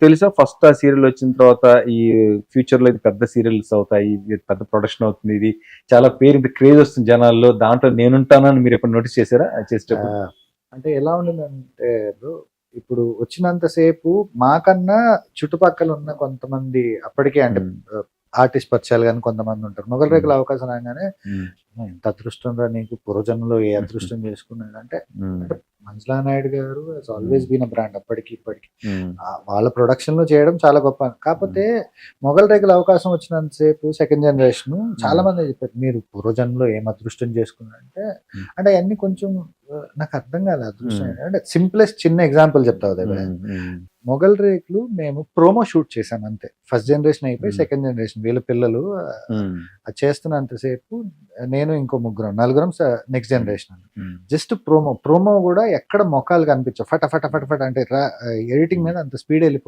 తెలుసా ఫస్ట్ ఆ సీరియల్ వచ్చిన తర్వాత ఈ ఫ్యూచర్ లో ఇది పెద్ద సీరియల్స్ అవుతాయి, ఇది పెద్ద ప్రొడక్షన్ అవుతుంది, ఇది చాలా పేరు, ఇది క్రేజ్ వస్తుంది జనాల్లో, దాంట్లో నేనుంటానని మీరు ఎప్పుడు నోటీస్ చేశారా అది చేసేటప్పుడు? అంటే ఎలా ఉండిందంటే బ్రో, ఇప్పుడు వచ్చినంత సేపు మాకన్నా చుట్టుపక్కల ఉన్న కొంతమంది అప్పటికే అంటే ఉమ్, ఆర్టిస్ట్ పరిచయాలు కానీ కొంతమంది ఉంటారు. మొగల్ రేకుల అవకాశం రాగానే ఉమ్, ఎంత అదృష్టం రా నీకు, పూర్వజన్మలో ఏ అదృష్టం చేసుకున్నాడు అంటే, ఉమ్, అంటే Manjula Naidu garu has always been a brand అప్పటికి ఇప్పటికి. ఉమ్, వాళ్ళ ప్రొడక్షన్ లో చేయడం చాలా గొప్ప. కాకపోతే మొగల్ రేకుల అవకాశం వచ్చినంత సేపు సెకండ్ జనరేషన్ చాలా మంది చెప్పారు మీరు పూర్వజన్మలో ఏం అదృష్టం చేసుకున్నారంటే, అంటే అవన్నీ కొంచెం నాకు అర్థం కాలేదు అదృష్టం ఏంటి. అంటే సింప్లెస్ట్ చిన్న ఎగ్జాంపుల్ చెప్తా ఉదయ్. మొగల్ రేకులు మేము ప్రోమో షూట్ చేసాం అంతే. ఫస్ట్ జనరేషన్ అయిపోయి సెకండ్ జనరేషన్ వీళ్ళ పిల్లలు అది చేస్తున్నంతసేపు నేను ఇంకో నలుగురం నెక్స్ట్ జనరేషన్. జస్ట్ ప్రోమో కూడా ఎక్కడ మొఖాలు కనిపించవు, ఫట ఫట ఫట ఫట అంటే ఎడిటింగ్ మీద అంత స్పీడ్ వెళ్ళిపోతుంది.